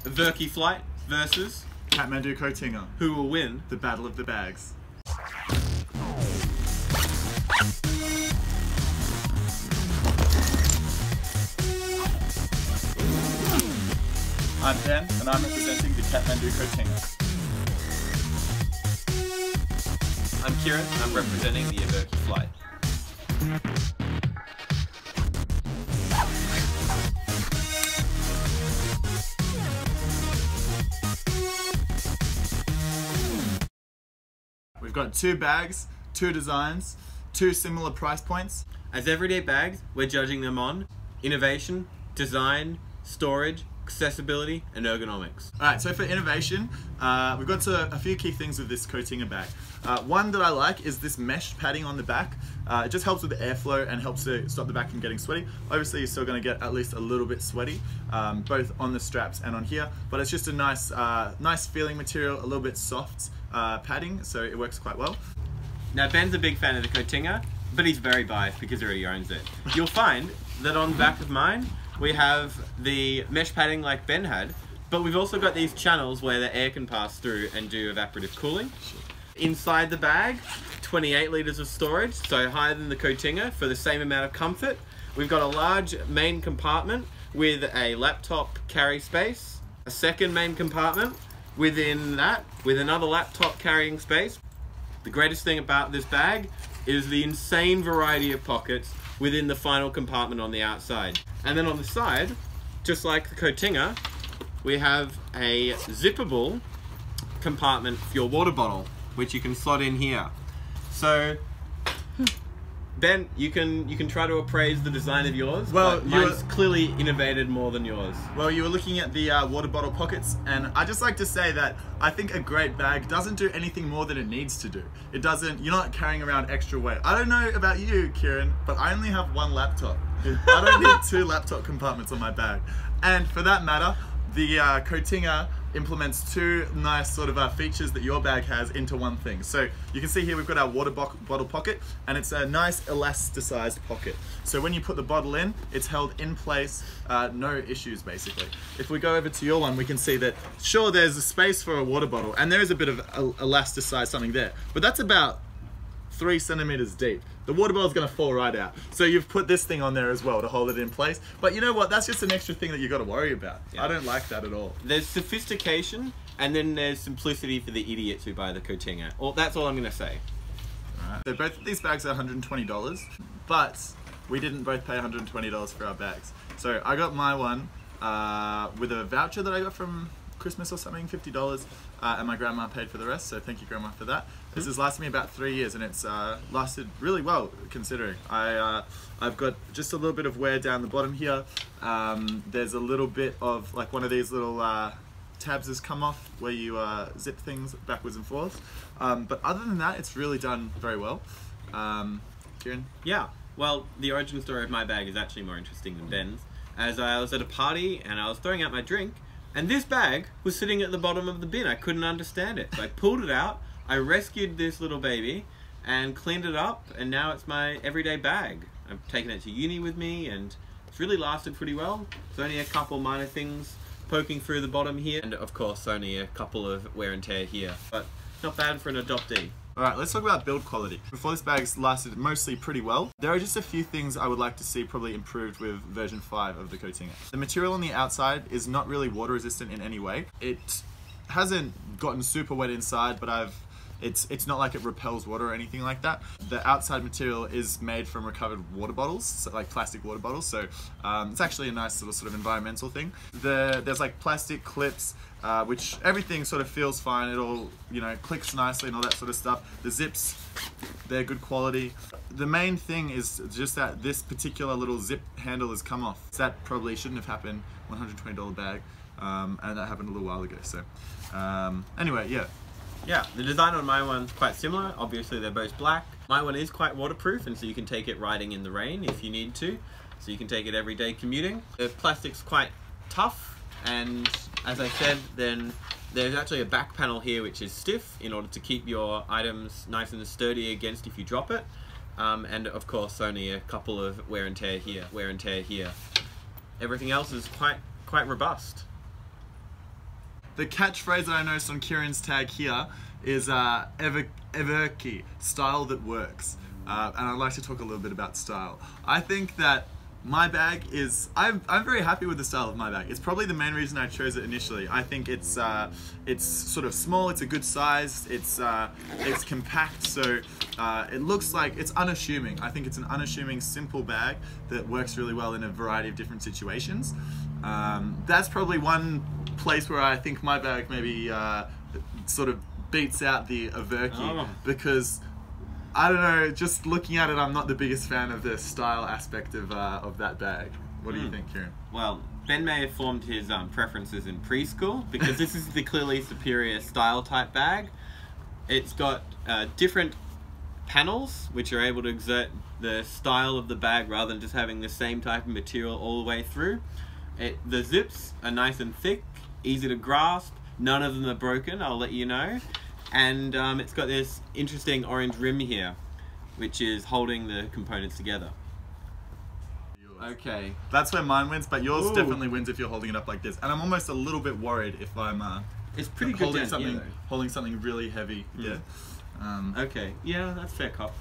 Everki flight versus Kathmandu Cotinga. who will win? The battle of the bags. I'm Ben, and I'm representing the Kathmandu Cotinga. I'm Kieran, I'm representing the Everki flight. We've got two bags, two designs, two similar price points. As everyday bags, we're judging them on innovation, design, storage, accessibility, and ergonomics. Alright, so for innovation, we've got a few key things with this Cotinga bag. One that I like is this mesh padding on the back. It just helps with the airflow and helps to stop the back from getting sweaty. Obviously you're still going to get at least a little bit sweaty, both on the straps and on here, but it's just a nice feeling material, a little bit soft padding, so it works quite well. Now Ben's a big fan of the Cotinga, but he's very biased because he already owns it. You'll find that on the back of mine, we have the mesh padding like Ben had, but we've also got these channels where the air can pass through and do evaporative cooling. Inside the bag, 28 litres of storage, so higher than the Cotinga for the same amount of comfort. We've got a large main compartment with a laptop carry space, a second main compartment within that with another laptop carrying space. The greatest thing about this bag is the insane variety of pockets within the final compartment on the outside. And then on the side, just like the Cotinga, we have a zippable compartment for your water bottle, which you can slot in here. So, Ben, you can try to appraise the design of yours. Well, but mine's clearly innovated more than yours. Well, you were looking at the water bottle pockets, and I just like to say that I think a great bag doesn't do anything more than it needs to do. It doesn't, you're not carrying around extra weight. I don't know about you, Kieran, but I only have one laptop. I don't need two laptop compartments on my bag. And for that matter, the Cotinga implements two nice sort of features that your bag has into one thing. So you can see here we've got our water bottle pocket, and it's a nice elasticized pocket. So when you put the bottle in, it's held in place, no issues basically. If we go over to your one, we can see that sure there's a space for a water bottle and there is a bit of elasticized something there, but that's about 3 centimeters deep. The water bottle is going to fall right out. So you've put this thing on there as well to hold it in place. But you know what? That's just an extra thing that you got to worry about. Yeah. I don't like that at all. There's sophistication and then there's simplicity for the idiots who buy the Cotinga. Well, that's all I'm going to say. Alright. So both of these bags are $120, but we didn't both pay $120 for our bags. So I got my one with a voucher that I got from Christmas or something, $50, and my grandma paid for the rest, so thank you grandma for that. This has lasted me about 3 years, and it's lasted really well considering. I've got just a little bit of wear down the bottom here. There's a little bit of like one of these little tabs has come off where you zip things backwards and forwards, but other than that it's really done very well. Kieran? Yeah, well, the origin story of my bag is actually more interesting than Ben's, as I was at a party and I was throwing out my drink, and this bag was sitting at the bottom of the bin. I couldn't understand it. So I pulled it out, I rescued this little baby and cleaned it up, and now it's my everyday bag. I've taken it to uni with me and it's really lasted pretty well. There's only a couple minor things poking through the bottom here, and of course only a couple of wear and tear here, but not bad for an adoptee. Alright, let's talk about build quality. Before this bag's lasted mostly pretty well, there are just a few things I would like to see probably improved with version 5 of the Cotinga. The material on the outside is not really water resistant in any way. It hasn't gotten super wet inside, but it's not like it repels water or anything like that. The outside material is made from recovered water bottles, so like plastic water bottles, so it's actually a nice sort of environmental thing. There's like plastic clips, which everything sort of feels fine. It all, you know, clicks nicely and all that sort of stuff. The zips, they're good quality. The main thing is just that this particular little zip handle has come off. That probably shouldn't have happened. $120 bag, and that happened a little while ago. So anyway, yeah. Yeah, the design on my one's quite similar. Obviously they're both black. My one is quite waterproof, and so you can take it riding in the rain if you need to. So you can take it every day commuting. The plastic's quite tough, and as I said, then there's actually a back panel here which is stiff in order to keep your items nice and sturdy against if you drop it. And of course only a couple of wear and tear here. Everything else is quite robust. the catchphrase that I noticed on Kieran's tag here is Everki, style that works. And I'd like to talk a little bit about style. I think that my bag is, I'm very happy with the style of my bag. It's probably the main reason I chose it initially. I think it's sort of small, it's a good size, it's compact, so it looks like it's unassuming. I think it's an unassuming, simple bag that works really well in a variety of different situations. That's probably one place where I think my bag maybe sort of beats out the Everki, because I don't know, just looking at it, I'm not the biggest fan of the style aspect of that bag. What do you think, Kieran? Well, Ben may have formed his preferences in preschool, because this is the clearly superior style type bag. It's got different panels, which are able to exert the style of the bag rather than just having the same type of material all the way through. The zips are nice and thick, easy to grasp, none of them are broken, I'll let you know. And it's got this interesting orange rim here, which is holding the components together. Okay. That's where mine wins, but yours definitely wins if you're holding it up like this. And I'm almost a little bit worried if I'm it's pretty good holding something really heavy. Yeah. Okay. Yeah, that's fair cop.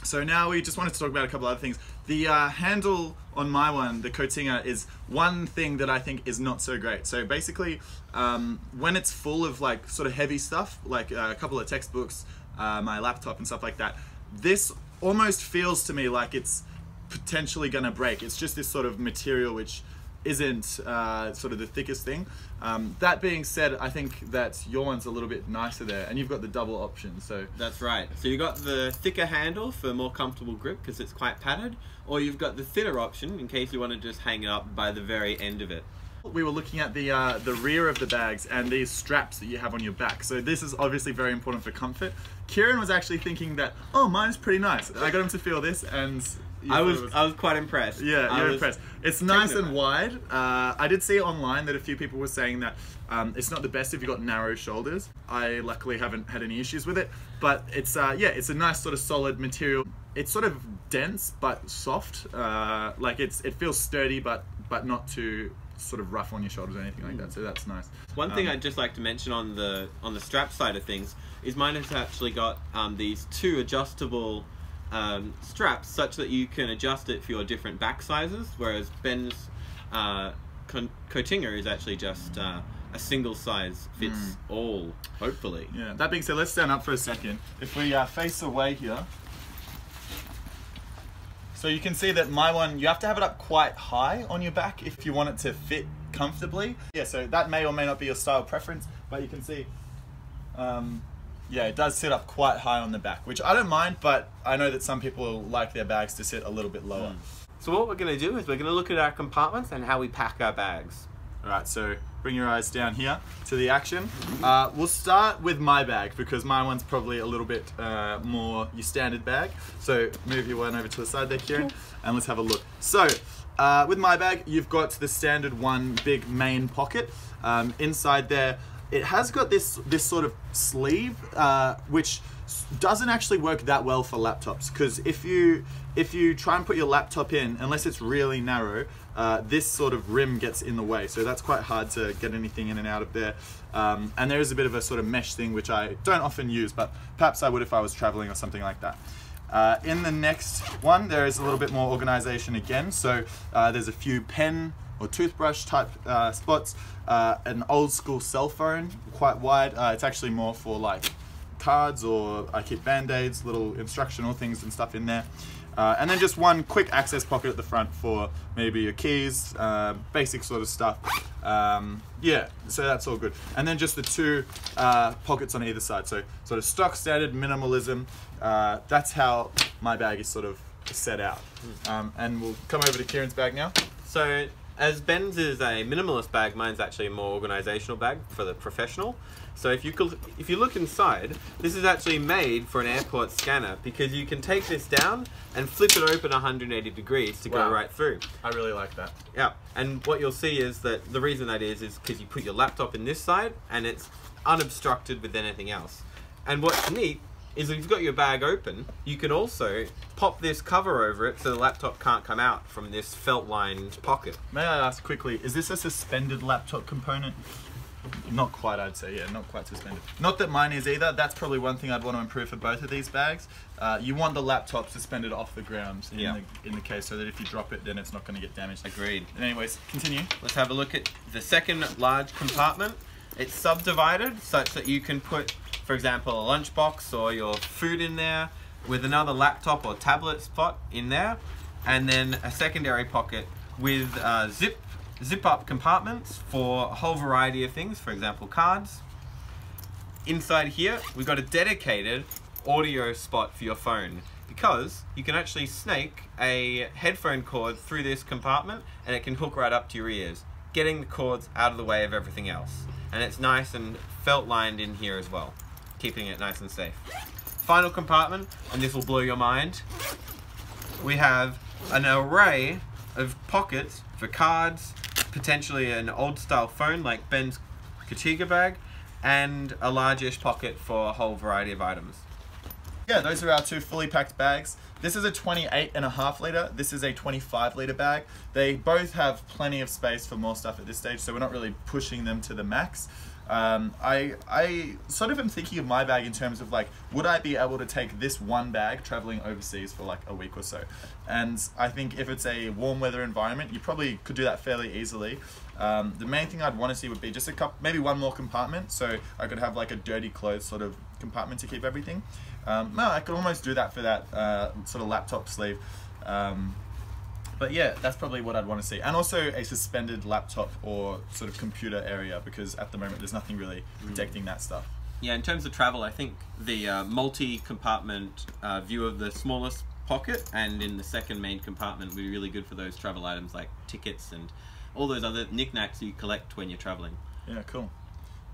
So now we just wanted to talk about a couple other things. The handle on my one, the Cotinga, is one thing that I think is not so great. So basically, when it's full of like sort of heavy stuff, like a couple of textbooks, my laptop and stuff like that, this almost feels to me like it's potentially gonna break. It's just this sort of material which isn't sort of the thickest thing. That being said, I think that your one's a little bit nicer there, and you've got the double option, so... That's right. So you've got the thicker handle for more comfortable grip because it's quite padded, or you've got the thinner option in case you want to just hang it up by the very end of it. We were looking at the rear of the bags and these straps that you have on your back. So this is obviously very important for comfort. Kieran was actually thinking that, oh, mine's pretty nice. I got him to feel this, and... I was quite impressed. Yeah, you're impressed. It's nice and wide. I did see online that a few people were saying that it's not the best if you've got narrow shoulders. I luckily haven't had any issues with it, but it's yeah, it's a nice sort of solid material. It's sort of dense but soft. Like it feels sturdy but not too sort of rough on your shoulders or anything like that. So that's nice. One thing I'd just like to mention on the strap side of things is mine has actually got these two adjustable straps such that you can adjust it for your different back sizes, whereas Ben's Cotinga is actually just a single size fits all, hopefully. Yeah, that being said, let's stand up for a second. If we face away here, so you can see that my one, you have to have it up quite high on your back if you want it to fit comfortably. Yeah, so that may or may not be your style preference, but you can see yeah, it does sit up quite high on the back, which I don't mind, but I know that some people like their bags to sit a little bit lower. So what we're going to do is we're going to look at our compartments and how we pack our bags. Alright, so bring your eyes down here to the action. We'll start with my bag because my one's probably a little bit more your standard bag. So move your one over to the side there, Kieran, and let's have a look. So with my bag, you've got the standard one big main pocket. Inside there, it has got this sort of sleeve, which doesn't actually work that well for laptops, because if you try and put your laptop in, unless it's really narrow, this sort of rim gets in the way, so that's quite hard to get anything in and out of there. And there is a bit of a sort of mesh thing which I don't often use, but perhaps I would if I was traveling or something like that. In the next one, there is a little bit more organization again, so there's a few pen or toothbrush type spots, an old school cell phone, quite wide. It's actually more for like cards, or I keep band-aids, little instructional things and stuff in there. And then just one quick access pocket at the front for maybe your keys, basic sort of stuff. Yeah, so that's all good. And then just the two pockets on either side. So sort of stock standard minimalism. That's how my bag is sort of set out. And we'll come over to Kieran's bag now. So as Ben's is a minimalist bag, mine's actually a more organizational bag for the professional. So if you look inside, this is actually made for an airport scanner, because you can take this down and flip it open 180 degrees to go right through. I really like that. Yeah, and what you'll see is that the reason that is because you put your laptop in this side and it's unobstructed with anything else. And what's neat is if you've got your bag open, you can also pop this cover over it so the laptop can't come out from this felt-lined pocket. May I ask quickly, is this a suspended laptop component? Not quite, I'd say, yeah, not quite suspended. Not that mine is either. That's probably one thing I'd want to improve for both of these bags. You want the laptop suspended off the ground in the case, so that if you drop it, then it's not going to get damaged. Agreed. Anyways, continue. Let's have a look at the second large compartment. It's subdivided such that you can put, for example, a lunchbox or your food in there with another laptop or tablet spot in there, and then a secondary pocket with zip-up compartments for a whole variety of things, for example, cards. Inside here, we've got a dedicated audio spot for your phone because you can actually snake a headphone cord through this compartment and it can hook right up to your ears, getting the cords out of the way of everything else. And it's nice and felt-lined in here as well, keeping it nice and safe. Final compartment, and this will blow your mind, we have an array of pockets for cards, potentially an old style phone like Ben's Cotinga bag, and a large-ish pocket for a whole variety of items. Yeah, those are our two fully packed bags. This is a 28.5 litre, this is a 25 litre bag. They both have plenty of space for more stuff at this stage, so we're not really pushing them to the max. I sort of am thinking of my bag in terms of like, would I be able to take this one bag traveling overseas for like a week or so? And I think if it's a warm weather environment, you probably could do that fairly easily. The main thing I'd want to see would be just a couple, maybe one more compartment, so I could have like a dirty clothes sort of compartment to keep everything. No, I could almost do that for that sort of laptop sleeve. But yeah, that's probably what I'd want to see. And also a suspended laptop or sort of computer area, because at the moment there's nothing really protecting that stuff. Yeah, in terms of travel, I think the multi-compartment view of the smallest pocket and in the second main compartment would be really good for those travel items like tickets and all those other knickknacks you collect when you're traveling. Yeah, cool.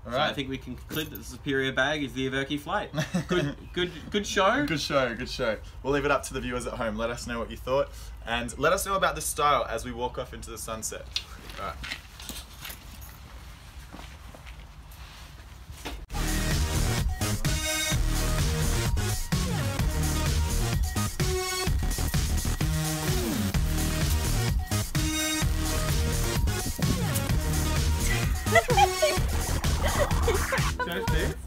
All So right. I think we can conclude that the superior bag is the Everki flight. Good show. Good show, good show. We'll leave it up to the viewers at home. Let us know what you thought, and let us know about the style as we walk off into the sunset. All right. Should I see?